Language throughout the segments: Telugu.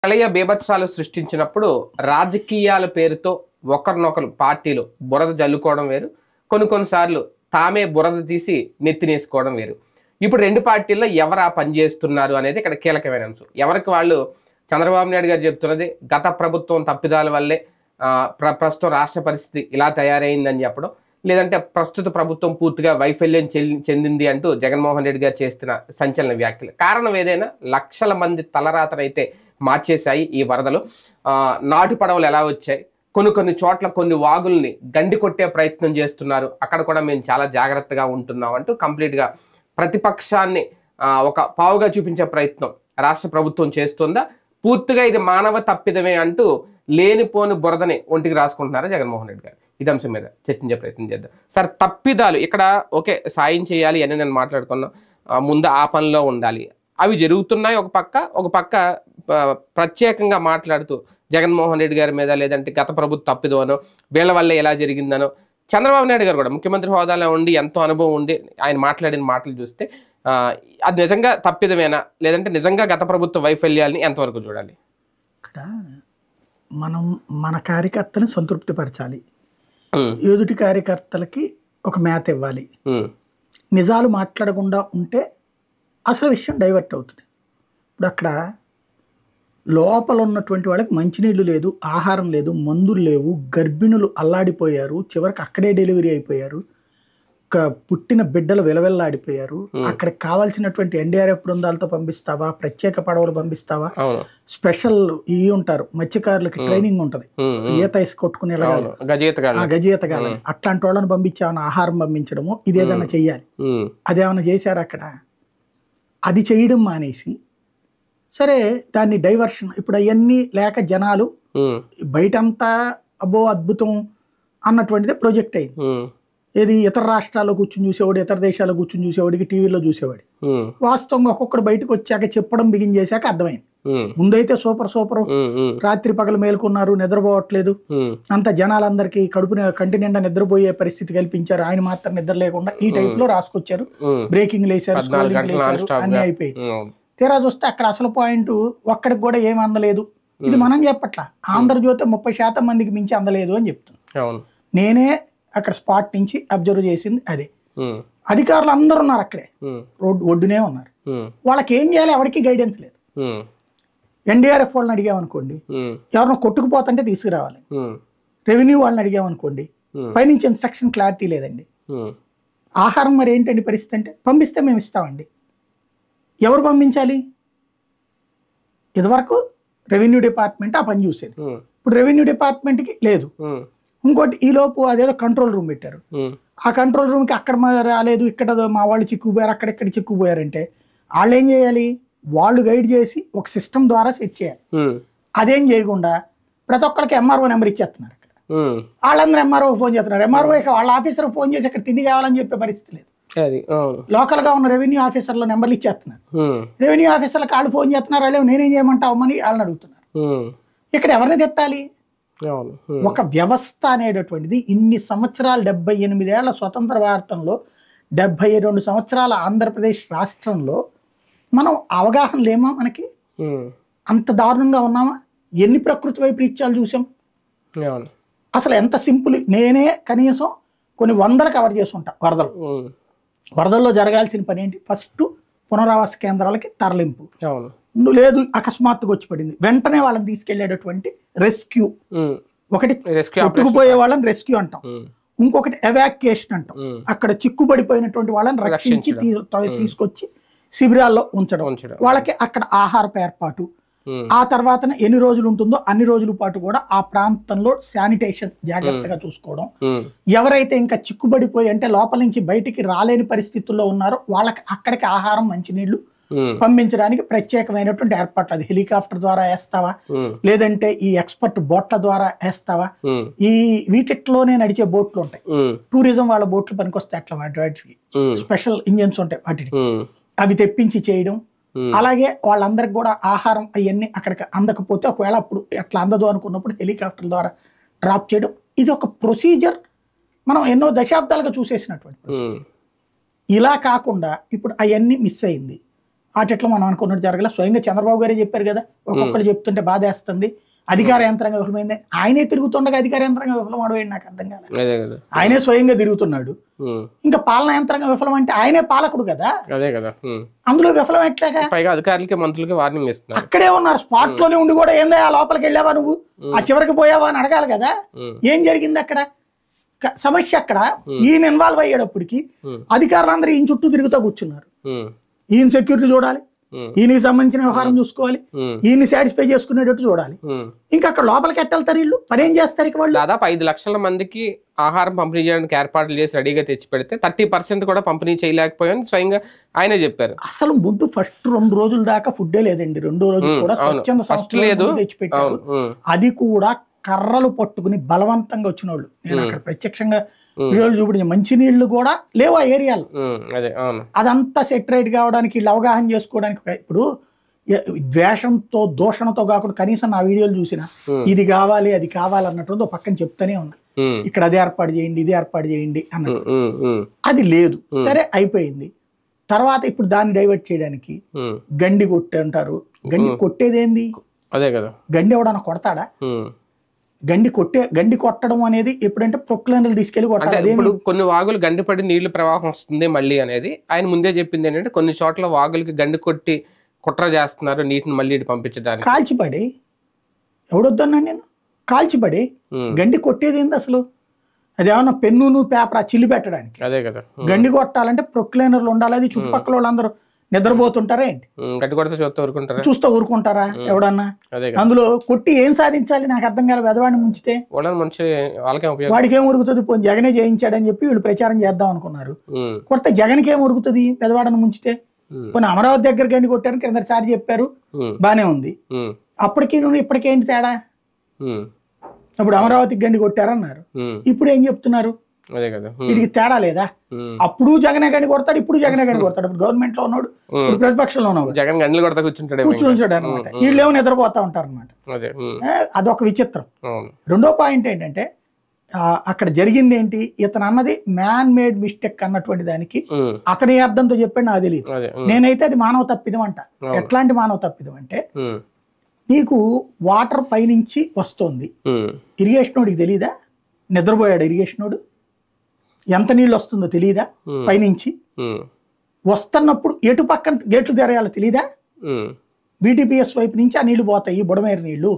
ప్రళయ బీభత్సాలు సృష్టించినప్పుడు రాజకీయాల పేరుతో ఒకరినొకరు పార్టీలు బురద జల్లుకోవడం వేరు, కొన్నిసార్లు తామే బురద తీసి నెత్తినేసుకోవడం వేరు. ఇప్పుడు రెండు పార్టీల్లో ఎవరు ఆ పని చేస్తున్నారు అనేది ఇక్కడ కీలకమైన అంశం. ఎవరికి వాళ్ళు చంద్రబాబు నాయుడు గారు చెప్తున్నది గత ప్రభుత్వం తప్పిదాల వల్లే ప్రస్తుతం రాష్ట్ర పరిస్థితి ఇలా తయారైందని చెప్పడం, లేదంటే ప్రస్తుత ప్రభుత్వం పూర్తిగా వైఫల్యం చెందింది అంటూ జగన్మోహన్ రెడ్డి గారు చేస్తున్న సంచలన వ్యాఖ్యలు. కారణం ఏదైనా లక్షల మంది తలరాతనైతే మార్చేశాయి ఈ వరదలు. నాటు పడవలు ఎలా వచ్చాయి, కొన్ని చోట్ల కొన్ని వాగుల్ని గండి కొట్టే ప్రయత్నం చేస్తున్నారు, అక్కడ కూడా మేము చాలా జాగ్రత్తగా ఉంటున్నాం అంటూ కంప్లీట్గా ప్రతిపక్షాన్ని ఒక పావుగా చూపించే ప్రయత్నం రాష్ట్ర ప్రభుత్వం చేస్తుందా, పూర్తిగా ఇది మానవ తప్పిదమే అంటూ లేనిపోని బురదని ఒంటికి రాసుకుంటున్నారా జగన్మోహన్ రెడ్డి గారు? ఇది అంశం మీద చర్చించే ప్రయత్నం చేద్దాం. సార్, తప్పిదాలు ఇక్కడ ఓకే, సాయం చేయాలి అని నేను మాట్లాడుకున్నాను, ముందు ఆ పనిలో ఉండాలి, అవి జరుగుతున్నాయి. ఒక పక్క ప్రత్యేకంగా మాట్లాడుతూ జగన్మోహన్ రెడ్డి గారి మీద, లేదంటే గత ప్రభుత్వ తప్పిదమనో వీళ్ళ వల్ల ఎలా జరిగిందనో, చంద్రబాబు నాయుడు గారు కూడా ముఖ్యమంత్రి హోదాలో ఉండి ఎంతో అనుభవం ఉండి ఆయన మాట్లాడిన మాటలు చూస్తే అది నిజంగా తప్పిదమేనా, లేదంటే నిజంగా గత ప్రభుత్వ వైఫల్యాలని ఎంతవరకు చూడాలి? ఇక్కడ మనం మన కార్యకర్తని సంతృప్తిపరచాలి, ఎదుటి కార్యకర్తలకి ఒక మేత ఇవ్వాలి. నిజాలు మాట్లాడకుండా ఉంటే అసలు విషయం డైవర్ట్ అవుతుంది. ఇప్పుడు అక్కడ లోపల ఉన్నటువంటి వాళ్ళకి మంచినీళ్ళు లేదు, ఆహారం లేదు, మందులు లేవు, గర్భిణులు అల్లాడిపోయారు, చివరికి అక్కడే డెలివరీ అయిపోయారు, పుట్టిన బిడ్డలు విలవెల్లాడిపోయారు. అక్కడికి కావాల్సినటువంటి ఎన్డీఆర్ఎఫ్ బృందాలతో పంపిస్తావా, ప్రత్యేక పడవలు పంపిస్తావా, స్పెషల్ ఇవి ఉంటారు మత్స్యకారులకి ట్రైనింగ్ ఉంటది, ఈత ఇసి కొట్టుకుని గజీతగాలని, అట్లాంటి వాళ్ళని పంపించామని ఆహారం పంపించడము, ఇదేదన్నా చెయ్యాలి. అదేమన్నా చేశారు అక్కడ? అది చేయడం మానేసి సరే దాన్ని డైవర్షన్, ఇప్పుడు అవన్నీ లేక జనాలు బయటంతా అబ్బో అద్భుతం అన్నటువంటిది ప్రొజెక్ట్ అయింది. ఏది ఇతర రాష్ట్రాల్లో కూర్చొని చూసేవాడు, ఇతర దేశాల్లో కూర్చొని చూసేవాడికి, టీవీలో చూసేవాడు. వాస్తవంగా ఒక్కొక్కడు బయటకు వచ్చాక చెప్పడం బిగిన్ చేశాక అర్థమైంది. ముందైతే సూపర్ రాత్రి పగలు మేలుకున్నారు, నిద్రపోవట్లేదు, అంత జనాలందరికీ కంటి నిండా నిద్రపోయే పరిస్థితి కల్పించారు, ఆయన మాత్రం నిద్ర లేకుండా ఈ టైప్ లో రాసుకొచ్చారు, బ్రేకింగ్ లేసారు, అన్ని అయిపోయి. తీరా చూస్తే అక్కడ అసలు పాయింట్ ఒక్కడికి కూడా ఏమి అందలేదు. ఇది మనం చెప్పట్లా, ఆంధ్రజ్యోతి 30% మందికి మించి అందలేదు అని చెప్తున్నాను. నేనే అక్కడ స్పాట్ నుంచి అబ్జర్వ్ చేసింది అదే. అధికారులు అందరు ఉన్నారు అక్కడే, రోడ్డు ఒడ్డునే ఉన్నారు, వాళ్ళకి ఏం చేయాలి ఎవరికి గైడెన్స్ లేదు. ఎన్డీఆర్ఎఫ్ వాళ్ళని అడిగామనుకోండి, ఎవరినో కొట్టుకుపోతుంటే తీసుకురావాలి. రెవెన్యూ వాళ్ళని అడిగామనుకోండి, పైనుంచి ఇన్స్ట్రక్షన్ క్లారిటీ లేదండి. ఆహారం మరి ఏంటండి పరిస్థితి అంటే, పంపిస్తే మేము ఇస్తామండి. ఎవరు పంపించాలి? ఇదివరకు రెవెన్యూ డిపార్ట్మెంట్ ఆ పని చూసేది, ఇప్పుడు రెవెన్యూ డిపార్ట్మెంట్కి లేదు. ఇంకోటి ఈలోపు అదేదో కంట్రోల్ రూమ్ పెట్టారు, ఆ కంట్రోల్ రూమ్కి అక్కడ రాలేదు, ఇక్కడ మా వాళ్ళు చిక్కుపోయారు, అక్కడెక్కడ చిక్కుపోయారంటే వాళ్ళు ఏం చేయాలి? వాళ్ళు గైడ్ చేసి ఒక సిస్టమ్ ద్వారా సెట్ చేయాలి. అదేం చేయకుండా ప్రతి ఒక్కరికి ఎంఆర్ఓ నెంబర్ ఇచ్చేస్తున్నారు. అక్కడ వాళ్ళందరూ ఎంఆర్ఓ ఫోన్ చేస్తున్నారు, ఎంఆర్ఓ వాళ్ళ ఆఫీసర్ ఫోన్ చేసి అక్కడ తిండి కావాలని చెప్పే పరిస్థితి లేదు. లోకల్ గా ఉన్న రెవెన్యూ ఆఫీసర్ల నెంబర్లు ఇచ్చేస్తున్నారు, రెవెన్యూ ఆఫీసర్లకు వాళ్ళు ఫోన్ చేస్తున్నారు, వాళ్ళు నేనేం చేయమంటావని వాళ్ళని అడుగుతున్నారు. ఇక్కడ ఎవరిని తిట్టాలి? ఒక వ్యవస్థ అనేటటువంటిది ఇన్ని సంవత్సరాలు, 78 ఏళ్ల స్వతంత్ర భారతంలో, 72 సంవత్సరాల ఆంధ్రప్రదేశ్ రాష్ట్రంలో మనం అవగాహన లేమా? మనకి అంత దారుణంగా ఉన్నామా? ఎన్ని ప్రకృతి వైపరీత్యాలు చూసాం? అసలు ఎంత సింపుల్. నేనే కనీసం కొన్ని వందలు కవర్ చేసి ఉంటా. వరదల్లో జరగాల్సిన పని ఏంటి? ఫస్ట్ పునరావాస కేంద్రాలకి తరలింపు లేదు, అకస్మాత్తుగా వచ్చి పడింది, వెంటనే వాళ్ళని తీసుకెళ్లేటటువంటి రెస్క్యూ. ఒకటి కొట్టుకుపోయే వాళ్ళని రెస్క్యూ అంటాం, ఇంకొకటి ఎవాక్యుయేషన్ అంటాం, అక్కడ చిక్కుబడిపోయినటువంటి వాళ్ళని రక్షించి తీసుకొచ్చి శిబిరాల్లో ఉంచడం, వాళ్ళకి అక్కడ ఆహారపు ఏర్పాటు, ఆ తర్వాత ఎన్ని రోజులు ఉంటుందో అన్ని రోజుల పాటు కూడా ఆ ప్రాంతంలో శానిటేషన్ జాగ్రత్తగా చూసుకోవడం. ఎవరైతే ఇంకా చిక్కుబడిపోయి అంటే లోపల నుంచి బయటికి రాలేని పరిస్థితుల్లో ఉన్నారో వాళ్ళకి అక్కడికి ఆహారం, మంచినీళ్లు పంపించడానికి ప్రత్యేకమైనటువంటి ఏర్పాట్లు. అది హెలికాప్టర్ ద్వారా వేస్తావా, లేదంటే ఈ ఎక్స్పర్ట్ బోట్ల ద్వారా వేస్తావా? ఈ వీటిలోనే నడిచే బోట్లు ఉంటాయి, టూరిజం వాళ్ళ బోట్లు పనికొస్తాయి, అట్లా వాటికి స్పెషల్ ఇంజన్స్ ఉంటాయి, వాటికి అవి తెప్పించి చేయడం. అలాగే వాళ్ళందరికి కూడా ఆహారం అవన్నీ అక్కడికి అందకపోతే ఒకవేళ అప్పుడు ఎట్లా అందదు అనుకున్నప్పుడు హెలికాప్టర్ ద్వారా డ్రాప్ చేయడం. ఇది ఒక ప్రొసీజర్, మనం ఎన్నో దశాబ్దాలుగా చూసేసినటువంటి ప్రొసీజర్. ఇలా కాకుండా ఇప్పుడు అవన్నీ మిస్ అయింది. ఆటెట్లా మనం అనుకున్నట్టు జరగల. స్వయంగా చంద్రబాబు గారే చెప్పారు కదా, ఒక్కొక్కరు చెప్తుంటే బాధేస్తుంది, అధికార యంత్రాంగం విఫలమైంది. ఆయనే తిరుగుతుండగా అధికార యంత్రాంగం విఫలం అవడం నాకు అర్థం కాదు. ఆయనే స్వయంగా తిరుగుతున్నాడు, ఇంకా పాలనా యంత్రాంగం విఫలం అంటే ఆయనే పాలకుడు కదా, అందులో విఫలం ఎట్లాగా? పైగా అధికారులకి మంత్రులకి వార్నింగ్ ఇస్తున్నారు. అక్కడే ఉన్నారు, స్పాట్ లోనే ఉండి కూడా ఏందా లోపలికి వెళ్ళావా నువ్వు, ఆ చివరికి పోయావా అని అడగాలి కదా. ఏం జరిగింది అక్కడ? సమస్య అక్కడ ఈయన ఇన్వాల్వ్ అయ్యేటప్పటికి అధికారులందరూ ఈయన చుట్టూ తిరుగుతూ కూర్చున్నారు. ఈయన సెక్యూరిటీ చూడాలి, ఈయనకి సంబంధించిన వ్యవహారం చూసుకోవాలి, ఈయన్ని సాటిస్ఫై చేసుకునేటట్టు చూడాలి. ఇంకా అక్కడ లోపలికి ఎట్టెళ్తారు వీళ్ళు, పని ఏం చేస్తారు? ఇక వాళ్ళు దాదాపు 5 లక్షల మందికి ఆహారం పంపిణీ చేయడానికి ఏర్పాట్లు చేసి రెడీగా తెచ్చి పెడితే 30% కూడా పంపిణీ చేయలేకపోయాని స్వయంగా ఆయనే చెప్పారు. అసలు ముందు ఫస్ట్ 2 రోజుల దాకా ఫుడ్డే లేదండి. 2వ రోజు కూడా స్వచ్ఛంద సంస్థలు తెచ్చిపెట్టారు. అది కూడా కర్రలు పట్టుకుని బలవంతంగా వచ్చిన వాళ్ళు. నేను అక్కడ ప్రత్యక్షంగా వీడియోలు చూపించిన మంచినీళ్లు కూడా లేవు ఆ ఏరియాలో. అదంతా సెటరేట్ కావడానికి, వీళ్ళు అవగాహన చేసుకోవడానికి. ఇప్పుడు ద్వేషంతో దూషణతో కాకుండా కనీసం నా వీడియోలు చూసిన ఇది కావాలి అది కావాలి అన్నట్టు పక్కన చెప్తానే ఉన్నా, ఇక్కడ అది ఏర్పాటు చేయండి ఇది ఏర్పాటు చేయండి అన్నట్టు. అది లేదు. సరే అయిపోయింది. తర్వాత ఇప్పుడు దాన్ని డైవర్ట్ చేయడానికి గండి కొట్టి అంటారు. గండి కొట్టేదేంది? అదే కదా, గండి ఎవడన్నా కొడతాడా? గండి కొట్టడం అనేది ఎప్పుడంటే ప్రొక్లైనర్లు తీసుకెళ్లి కొట్టాలి. ఇప్పుడు కొన్ని వాగులు గండిపడి నీళ్లు ప్రవాహం వస్తుంది మళ్ళీ అనేది ఆయన ముందే చెప్పింది ఏంటంటే కొన్ని చోట్ల వాగులకి గండి కొట్టి కుట్ర చేస్తున్నారు నీటిని మళ్ళీ పంపించడానికి. కాల్చిపడి ఎవడొద్దన్నా నేను కాల్చిపడి గండి కొట్టేది ఏంది అసలు? అదేమన్నా పెన్నును పేపర్ చిల్లి పెట్టడానికి. అదే కదా, గండి కొట్టాలంటే ప్రొక్లైనర్లు ఉండాలి. అది చుట్టుపక్కల వాళ్ళందరూ నిద్రపోతుంటారా ఏంటి? చూస్తూ ఊరుకుంటారా ఎవడన్నా? అందులో కొట్టి ఏం సాధించాలి నాకు అర్థం కాదు. వెదవాడిని ముంచితే వాడికి ఏం ఉరుగుతుంది? పోనీ జగనే చేయించాడని చెప్పి వీళ్ళు ప్రచారం చేద్దాం అనుకున్నారు. కొడితే జగన్కి ఏం ఉరుగుతుంది పెదవాడని ముంచితే? పోనీ అమరావతి దగ్గర గండి కొట్టారని కిందసారి చెప్పారు, బానే ఉంది. అప్పటికి నువ్వు ఇప్పటికేంటి తేడా? అప్పుడు అమరావతికి గండి కొట్టారన్నారు, ఇప్పుడు ఏం చెప్తున్నారు? వీటికి తేడా లేదా? అప్పుడు జగనే గండి కొడతాడు, ఇప్పుడు జగనే గండి కొడతాడు. ఇప్పుడు గవర్నమెంట్ లో ఉన్నాడు, ఇప్పుడు ప్రతిపక్షంలో ఉన్నాడు, జగన్ గంటలు కొడతా కూర్చుంటాడు అనమాట. వీళ్ళేమో నిద్రపోతా ఉంటారు అనమాట. అదొక విచిత్రం. రెండో పాయింట్ ఏంటంటే అక్కడ జరిగింది ఏంటి? ఇతను అన్నది మ్యాన్ మేడ్ మిస్టేక్ అన్నటువంటి దానికి అతని అర్థంతో చెప్పాడు నాకు తెలియదు. నేనైతే అది మానవ తప్పిదం అంట. ఎట్లాంటి మానవ తప్పిదం అంటే నీకు వాటర్ పైనుంచి వస్తుంది, ఇరిగేషన్ వాడికి తెలీదా? నిద్రపోయాడు ఇరిగేషన్ వాడు, ఎంత నీళ్ళు వస్తుందో తెలీదా? పైనుంచి వస్తున్నప్పుడు ఎటు పక్కన గేట్లు తెరయాలో తెలీదా? బీటీపీఎస్ వైపు నుంచి ఆ నీళ్లు పోతాయి, బుడమేరు నీళ్లు.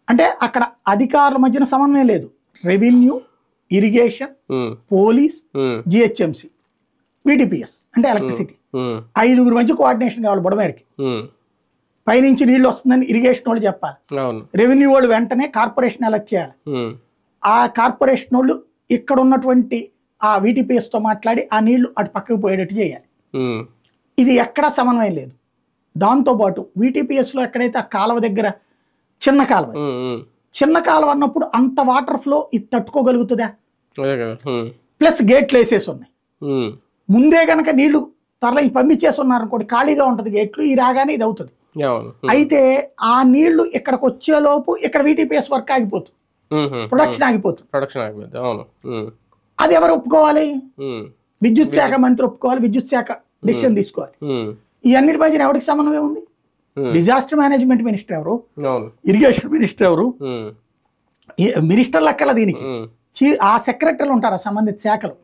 అంటే అక్కడ అధికారుల మధ్యన సమన్వయం లేదు. Revenue, irrigation, police, GHMC, BTPS అంటే ఎలక్ట్రిసిటీ, 5గురి మధ్య కోఆర్డినేషన్ కావాలి. బుడమేరుకి పైనుంచి నీళ్లు వస్తుందని ఇరిగేషన్ వాళ్ళు చెప్పాలి, రెవెన్యూ వాళ్ళు వెంటనే కార్పొరేషన్ ఎలక్ట్ చేయాలి. ఆ కార్పొరేషన్ వాళ్ళు ఇక్కడ ఉన్నటువంటి ఆ వీటీపీఎస్ తో మాట్లాడి ఆ నీళ్లు అటు పక్కకు పోయేటట్టు చేయాలి. ఇది ఎక్కడా సమన్వయం లేదు. దాంతోపాటు వీటీపీఎస్ లో ఎక్కడైతే ఆ కాలువ దగ్గర చిన్న కాలువ అన్నప్పుడు అంత వాటర్ ఫ్లో ఇది తట్టుకోగలుగుతుందా? ప్లస్ గేట్లు వేసేసి ఉన్నాయి. ముందే గనక నీళ్లు పంపించేసి ఉన్నారు అనుకోండి, ఖాళీగా ఉంటది గేట్లు, ఈ రాగానే ఇది అవుతుంది. అయితే ఆ నీళ్లు ఇక్కడికి వచ్చేలోపు ఇక్కడ వీటీపీఎస్ వర్క్ ఆగిపోతుంది, ప్రొడక్షన్ ఆగిపోతుంది. అది ఎవరు ఒప్పుకోవాలి? విద్యుత్ శాఖ మంత్రి ఒప్పుకోవాలి, విద్యుత్ శాఖ డిసిషన్ తీసుకోవాలి. ఈ అన్నిటి మధ్య ఎవరికి సమన్వయం ఉంది? డిజాస్టర్ మేనేజ్మెంట్ మినిస్టర్ ఎవరు? ఇరిగేషన్ మినిస్టర్ ఎవరు? మినిస్టర్లు అక్కల దీనికి ఆ సెక్రటరీలు ఉంటారు సంబంధిత శాఖలు.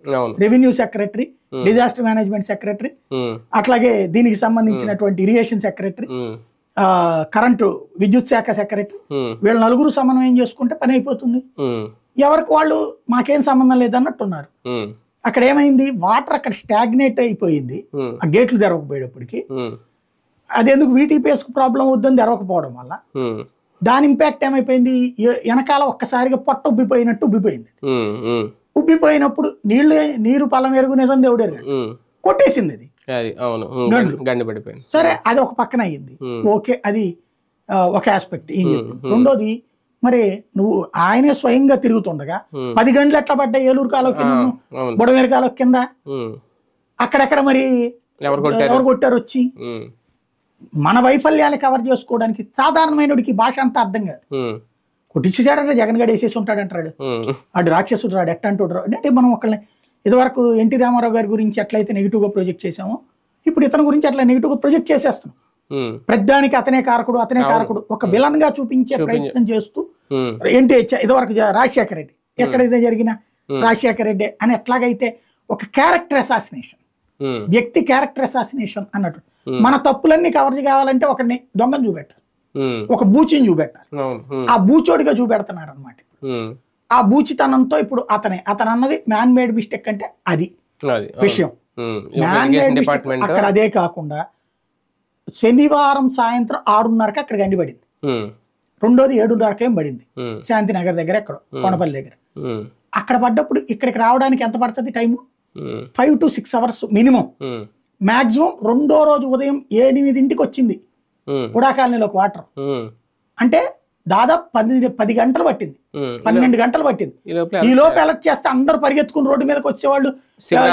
Revenue secretary, disaster management secretary, అట్లాగే దీనికి సంబంధించినటువంటి ఇరిగేషన్ సెక్రటరీ, కరెంటు విద్యుత్ శాఖ సెక్రటరీ, వీళ్ళ నలుగురు సమన్వయం చేసుకుంటే పని అయిపోతుంది. ఎవరికి వాళ్ళు మాకేం సంబంధం లేదన్నట్టున్నారు. అక్కడ ఏమైంది? వాటర్ అక్కడ స్టాగ్నేట్ అయిపోయింది ఆ గేట్లు తెరవకపోయేటప్పటికి. అదెందుకు? వీటీపీఎస్ కు ప్రాబ్లం వద్దని తెరవకపోవడం వల్ల దాని ఇంపాక్ట్ ఏమైపోయింది? వెనకాల ఒక్కసారిగా పొట్ట ఉబ్బిపోయినట్టు ఉబ్బిపోయింది. ఉబ్బిపోయినప్పుడు నీరు పలం ఎరుగు నిజం దేవుడేరు కొట్టేసింది అది. సరే, అది ఒక పక్కన అయ్యింది. ఓకే, అది ఒక ఆస్పెక్ట్. ఏం చెప్పింది. రెండోది, మరి నువ్వు ఆయనే స్వయంగా తిరుగుతుండగా 10 గంటలు ఎట్లా పడ్డాయి ఏలూరు కాలువ కింద, బుడమేరు కాలువ కింద? అక్కడెక్కడ మరి ఎవరు కొట్టారు వచ్చి? మన వైఫల్యాన్ని కవర్ చేసుకోవడానికి సాధారణమైనడికి భాష అంతా అర్థం కాదు. కొట్టించేసాడంటే జగన్ గడ వేసేసి ఉంటాడంటాడు, అటు రాక్షసుడు రాడు, ఎట్ట అంటాడు. అంటే మనం ఒకళ్ళని ఇదివరకు ఎన్టీ రామారావు గారి గురించి ఎట్లయితే నెగిటివ్గా ప్రొజెక్ట్ చేసామో ఇప్పుడు ఇతని గురించి అట్లా నెగిటివ్ ప్రొజెక్ట్ చేసేస్తున్నాం. ప్రతిదానికి అతనే కారకుడు ఒక విలన్ గా చూపించే ప్రయత్నం చేస్తూ ఏంటి ఇదివరకు రాజశేఖర రెడ్డి ఎక్కడ ఇదే జరిగిన రాజశేఖర రెడ్డి అని ఎట్లాగైతే ఒక క్యారెక్టర్ అసాసినేషన్, వ్యక్తి క్యారెక్టర్ అసాసినేషన్ అన్నట్టు. మన తప్పులన్నీ కవర్ కావాలంటే ఒకరిని దొంగను చూపెట్టాలి, ఒక బూచిని చూపెట్టాలి. ఆ బూచోడిగా చూపెడుతున్నారు అనమాట. ఆ బూచితనంతో ఇప్పుడు అతను అన్నది మ్యాన్ మేడ్ మిస్టేక్ అంటే అది విషయం. మ్యాన్ మేడ్ మిస్టేక్ అక్కడ అదే కాకుండా శనివారం సాయంత్రం 6:30కి అక్కడ గండిపడింది. రెండోది 7:30కి ఏం పడింది శాంతినగర్ దగ్గర, ఎక్కడ కొండపల్లి దగ్గర. అక్కడ పడ్డప్పుడు ఇక్కడికి రావడానికి ఎంత పడుతుంది time? 5 to 6 hours minimum. Maximum రెండో రోజు ఉదయం 8-కి వచ్చింది ఉడా కాలనీలోకి వాటర్. అంటే దాదాపు 10 గంటలు పట్టింది, 12 గంటలు పట్టింది. ఈ లోపు అలర్ట్ చేస్తే అందరూ పరిగెత్తుకుని రోడ్డు మీదకి వచ్చేవాళ్ళు,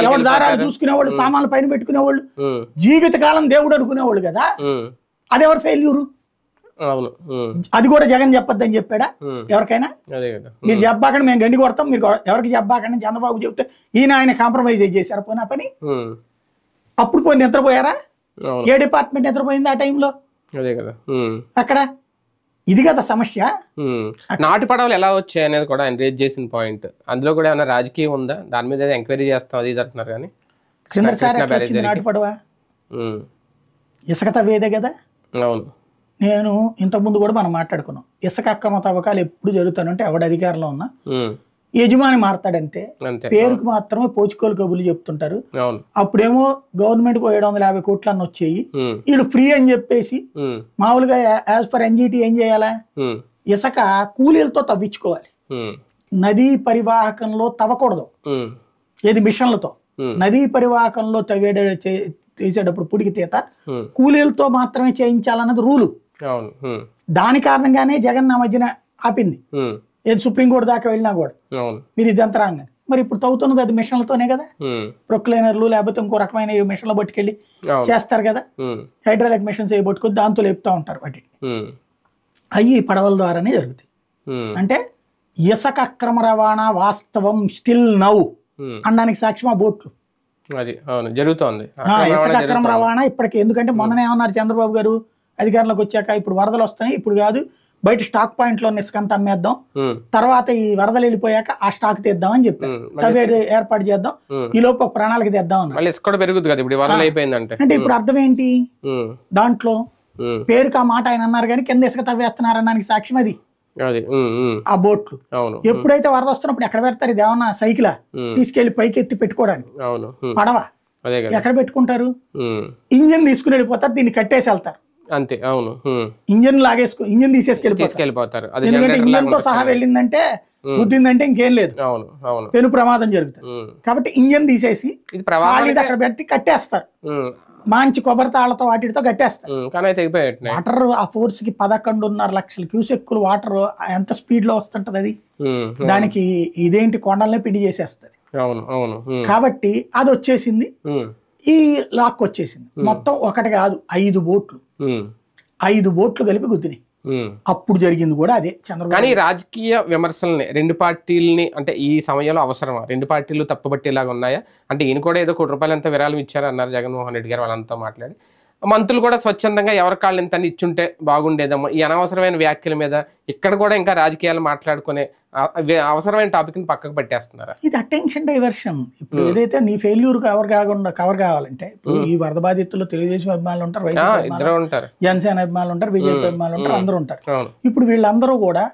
ఎవరి దారాలు చూసుకునేవాళ్ళు, సామాన్లు పైన పెట్టుకునేవాళ్ళు, జీవితకాలం దేవుడు అనుకునేవాళ్ళు కదా. అది ఎవరు ఫెయిల్యూరు? అది కూడా జగన్ చెప్పొద్దని చెప్పాడా ఎవరికైనా? మీరు చెప్పాకండి మేము గండి కొడతాం, మీరు ఎవరికి చెప్పాకండి చంద్రబాబు చెప్తే ఆయన కాంప్రమైజ్ చేశారు పోయినా పని. అప్పుడు పోయి నిద్రపోయారా? ఏ డిపార్ట్మెంట్ నిద్రపోయింది ఆ టైంలో? అక్కడ ఇది కదా సమస్య. నాటు పడవలు ఎలా వచ్చాయి అనేది కూడా ఆయన రేజ్ చేసిన పాయింట్. అందులో కూడా ఏమైనా రాజకీయం ఉందా? దాని మీద ఎంక్వైరీ చేస్తాం అది ఇది అంటున్నారు. కానీ నాటు పడవ ఇసుక తవ్వేదే కదా. అవును, నేను ఇంతకుముందు కూడా మనం మాట్లాడుకున్నాం, ఇసుక అక్రమ తవ్వకాలు ఎప్పుడు జరుగుతానంటే ఎవడ అధికారంలో ఉన్నా యజమాని మారతాడంతే, పేరుకు మాత్రమే పోచుకోలు కబుర్లు చెప్తుంటారు. అప్పుడేమో గవర్నమెంట్ 750 కోట్లు అన్న వచ్చేయి, వీళ్ళు ఫ్రీ అని చెప్పేసి మామూలుగా యాజ్ పర్ ఎన్జిటి ఏం చేయాలా? ఇసుక కూలీలతో తవ్వించుకోవాలి, నదీ పరివాహకంలో తవ్వకూడదు. ఏది మిషన్లతో నదీ పరివాహకంలో చేసేటప్పుడు పుడికి తీత కూలీలతో మాత్రమే చేయించాలన్నది రూలు. దాని కారణంగానే జగన్ ఆ మధ్యన ఆపింది, ఏది సుప్రీంకోర్టు దాకా వెళ్ళినా కూడా మీరు ఇదంతా రాగానే. మరి ఇప్పుడు తవ్వుతున్నది అది మిషన్లతోనే కదా, ప్రొక్లైనర్లు లేకపోతే ఇంకో రకమైన మిషన్లు పట్టుకెళ్ళి చేస్తారు కదా, హైడ్రాలిక్ మిషన్స్ ఏ పట్టుకొని దాంతో లేపుతా ఉంటారు వాటిని. అవి పడవల ద్వారానే జరుగుతాయి. అంటే ఇసుక అక్రమ రవాణా వాస్తవం స్టిల్ నౌ అనడానికి సాక్ష్యం ఆ బోట్లు. జరుగుతోంది ఇసుక అక్రమ రవాణా ఇప్పటికి. ఎందుకంటే మొన్ననే ఏమన్నారు చంద్రబాబు గారు అధికారంలోకి వచ్చాక, ఇప్పుడు వరదలు వస్తాయి, ఇప్పుడు కాదు బయట స్టాక్ పాయింట్ లో ఇసుకంతా అమ్మేద్దాం, తర్వాత ఈ వరదలు వెళ్ళిపోయాక ఆ స్టాక్ తెద్దామని చెప్పి ఏర్పాటు చేద్దాం, ఈ లోపు ఒక ప్రణాళిక తెద్దాం అంటే ఇప్పుడు అర్థం ఏంటి? దాంట్లో పేరుకి ఆ మాట ఆయన అన్నారు కానీ కింద ఇసుక తవ్వేస్తున్నారు అనడానికి సాక్ష్యం అది ఆ బోట్లు. ఎప్పుడైతే వరద వస్తున్నప్పుడు ఎక్కడ పెడతారు? ఇది ఏమన్నా సైకిలా తీసుకెళ్లి పైకి ఎత్తి పెట్టుకోవడానికి? పడవ ఎక్కడ పెట్టుకుంటారు? ఇంజన్ తీసుకుని వెళ్ళిపోతారు, దీన్ని కట్టేసి వెళ్తారు అంతే. అవును, ఇంజన్ ఇంజన్ తీసుకెళ్ళిపోతారు. ఎందుకంటే ఇంజన్ తో సహా వెళ్ళిందంటే గుద్దిందంటే ఇంకేం లేదు, పెను ప్రమాదం జరుగుతుంది. కాబట్టి ఇంజన్ తీసేసి అక్కడ పెట్టి కట్టేస్తారు, మంచి కొబ్బరి తాళ్లతో వాటితో కట్టేస్తారు. వాటర్ ఆ ఫోర్స్ కి 11.5 లక్షల క్యూసెక్కులు వాటర్ ఎంత స్పీడ్ లో వస్తుంటది, అది దానికి ఇదేంటి కొండలనే పిండి చేసేస్తుంది. కాబట్టి అది వచ్చేసింది, ఈ లాక్ వచ్చేసింది. మొత్తం ఒకటి కాదు 5 బోట్లు, 5 బోట్లు కలిపి గుద్దినాయి. అప్పుడు జరిగింది కూడా అదే. చంద్రబాబు కానీ రాజకీయ విమర్శల్ని రెండు పార్టీలని అంటే ఈ సమయంలో అవసరమా? రెండు పార్టీలు తప్పుపట్టేలాగా ఉన్నాయా? అంటే ఈయన కూడా ఏదో ₹1 ఎంత విరాళం ఇచ్చారన్నారు జగన్మోహన్ రెడ్డి గారు, వాళ్ళంతా మాట్లాడి మంత్రులు కూడా స్వచ్ఛందంగా ఎవరి కాళ్ళు ఎంత ఇచ్చుంటే బాగుండేదమ్మా. ఈ అనవసరమైన వ్యాఖ్యల మీద ఇక్కడ కూడా ఇంకా రాజకీయాలు మాట్లాడుకునే అవసరమైన టాపిక్ ని పక్కకు పెట్టేస్తున్నారా? ఇది అటెన్షన్ డైవర్షన్. ఇప్పుడు ఏదైతే నీ ఫెయిల్యూర్ కవర్ కావాలంటే, ఇప్పుడు ఈ వరద బాధితుల్లో తెలుగుదేశం అభిమానులు ఉంటారు, ఇద్దరు ఉంటారు, జనసేన అభిమానులు ఉంటారు, బీజేపీ అభిమానులు ఉంటారు, అందరూ ఉంటారు. ఇప్పుడు వీళ్ళందరూ కూడా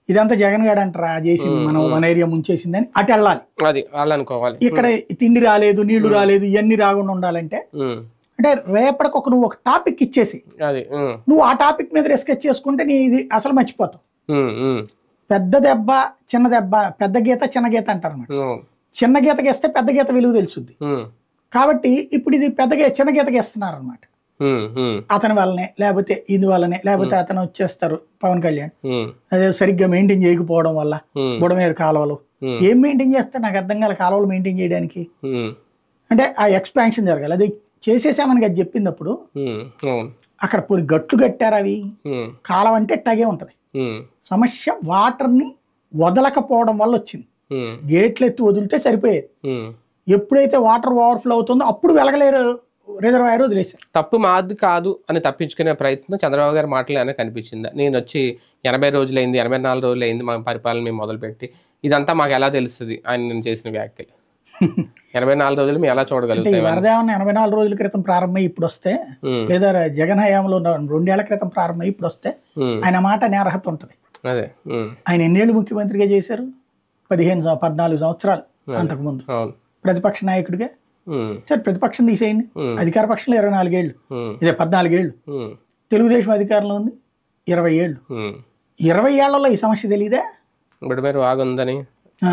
ఇదంతా జగన్ గారు అంటారా చేసింది, మనం మన ఏరియా ముంచేసింది అని అటు వెళ్ళాలి, అది వాళ్ళనుకోవాలి. ఇక్కడ తిండి రాలేదు, నీళ్లు రాలేదు, ఇవన్నీ రాకుండా ఉండాలంటే అంటే రేపటికి నువ్వు ఒక టాపిక్ ఇచ్చేసి నువ్వు ఆ టాపిక్ మీద రిస్కెచ్ చేసుకుంటే నీ ఇది అసలు మర్చిపోతావు. పెద్ద దెబ్బ చిన్న దెబ్బ, పెద్ద గీత చిన్న గీత అంటారు అన్నమాట. చిన్న గీతకి వేస్తే పెద్ద గీత విలువ తెలుస్తుంది. కాబట్టి ఇప్పుడు ఇది చిన్న గీతకి వేస్తున్నారు అనమాట. అతని వల్లనే లేకపోతే ఇది వల్లనే లేకపోతే అతను వచ్చేస్తారు పవన్ కళ్యాణ్, అదే సరిగ్గా మెయింటైన్ చేయకపోవడం వల్ల బుడమేరు కాలువలు ఏం మెయింటైన్ చేస్తారు నాకు అర్థం కాల. కాలువలు మెయింటైన్ చేయడానికి అంటే ఆ ఎక్స్పాన్షన్ జరగాలి, అది చేసేసామని అది చెప్పినప్పుడు అక్కడ పోయి గట్లు కట్టారు. అవి కాలం అంటే టగే ఉంటది. సమస్య వాటర్ ని వదలకపోవడం వల్ల వచ్చింది. గేట్లు ఎత్తి వదిలితే సరిపోయేది. ఎప్పుడైతే వాటర్ ఓవర్ఫ్లో అవుతుందో అప్పుడు వెలగలేరు రిజర్వాయర్ వదిలేశారు. తప్పు మాది కాదు అని తప్పించుకునే ప్రయత్నం చంద్రబాబు గారి మాటలు కనిపించింది. నేను వచ్చి 80 రోజులైంది, 84 రోజులైంది మా పరిపాలన మేము మొదలుపెట్టి, ఇదంతా మాకు ఎలా తెలుస్తుంది ఆయన నేను చేసిన వ్యాఖ్యలు. 84 రోజులు మేము ఎలా చూడగలుగుతాం? వరద ఏమన్నా 84 రోజుల క్రితం ప్రారంభమై ఇప్పుడు వస్తే, లేదా జగన్ హయాంలో 2 ఏళ్ల క్రితం ప్రారంభమై ఇప్పుడు వస్తే ఆయన మాట నేర్హత ఉంటుంది. అదే ఆయన ఎన్నేళ్ళు ముఖ్యమంత్రిగా చేశారు? 14 సంవత్సరాలు. అంతకుముందు ప్రతిపక్ష నాయకుడిగా సరే, ప్రతిపక్షం తీసేయండి, అధికార పక్షంలో 24 ఏళ్ళు, ఇదే 14 ఏళ్ళు. తెలుగుదేశం అధికారంలో ఉంది 20 ఏళ్ళు. 20 ఏళ్లలో ఈ సమస్య తెలియదా? బుడమేరు వాగుందని,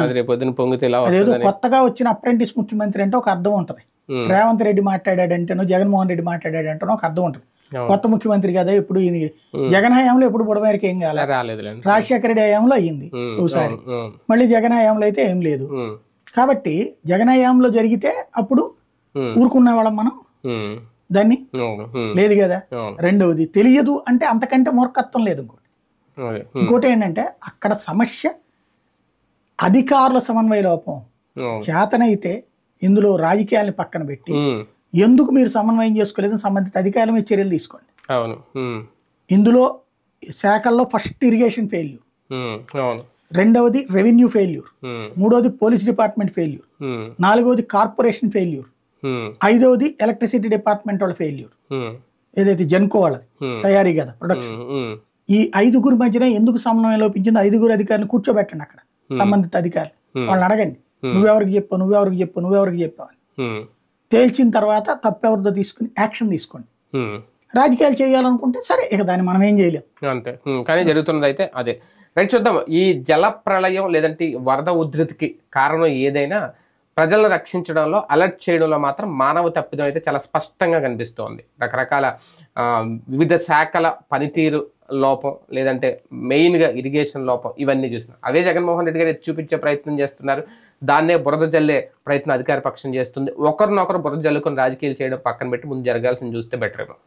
అది రేపు పొద్దున పొంగితే ఇలా అదేదో కొత్తగా వచ్చిన అప్రెంటిస్ ముఖ్యమంత్రి అంటే ఒక అర్థం ఉంటుంది. రేవంత్ రెడ్డి మాట్లాడాడంటేనో జగన్మోహన్ రెడ్డి మాట్లాడాడంటేనో ఒక అర్థం ఉంటుంది. కొత్త ముఖ్యమంత్రి కదా, ఇప్పుడు జగన్ హయాంలో ఎప్పుడు బుడమేరకి ఏం కాలేదు, రాజశేఖర రెడ్డి హయాంలో అయ్యింది ఒకసారి, మళ్ళీ జగన్ హయాంలో అయితే ఏం లేదు. కాబట్టి జగన్ హయాంలో జరిగితే అప్పుడు ఊరుకునే వాళ్ళం మనం, దాన్ని లేదు కదా. రెండవది తెలియదు అంటే అంతకంటే మూర్ఖత్వం లేదు. ఇంకోటి ఏంటంటే అక్కడ సమస్య అధికారుల సమన్వయ లోపం. చేతనైతే ఇందులో రాజకీయాలను పక్కన పెట్టి ఎందుకు మీరు సమన్వయం చేసుకోలేదు సంబంధిత అధికారుల మీద చర్యలు తీసుకోండి. ఇందులో శాఖల్లో ఫస్ట్ ఇరిగేషన్ ఫెయిల్యూర్, రెండవది రెవెన్యూ ఫెయిల్యూర్, మూడవది పోలీస్ డిపార్ట్మెంట్ ఫెయిల్యూర్, నాలుగవది కార్పొరేషన్ ఫెయిల్యూర్, ఐదవది ఎలక్ట్రిసిటీ డిపార్ట్మెంట్ వాళ్ళ ఫెయిల్యూర్, ఏదైతే జెన్కో వాళ్ళది తయారీ కదా ప్రొడక్షన్. ఈ 5గురి మధ్యన ఎందుకు సమన్వయం లోపించిందో 5గురు అధికారులు కూర్చోబెట్టండి అక్కడ, సంబంధిత అధికారులు. వాళ్ళని అడగండి, నువ్వెవరికి చెప్పావు అని. తేల్చిన తర్వాత తప్పెవరితో తీసుకుని యాక్షన్ తీసుకోండి. రాజకీయాలు చేయాలనుకుంటే సరే, ఇక దాన్ని మనం ఏం చేయలేం, అంతే. కానీ జరుగుతున్నది అయితే అదే. రైట్, చూద్దాం. ఈ జల ప్రళయం లేదంటే వరద ఉధృతికి కారణం ఏదైనా ప్రజలను రక్షించడంలో, అలర్ట్ చేయడంలో మాత్రం మానవ తప్పిదం అయితే చాలా స్పష్టంగా కనిపిస్తోంది. రకరకాల వివిధ శాఖల పనితీరు లోపం, లేదంటే మెయిన్గా ఇరిగేషన్ లోపం, ఇవన్నీ చూస్తున్నాం. అవే జగన్మోహన్ రెడ్డి గారు చూపించే ప్రయత్నం చేస్తున్నారు. దాన్నే బురద జల్లే ప్రయత్నం అధికార పక్షం చేస్తుంది. ఒకరినొకరు బురద జల్లుకొని రాజకీయాలు చేయడం పక్కన పెట్టి ముందు జరగాల్సింది చూస్తే బెటర్ ఏమో.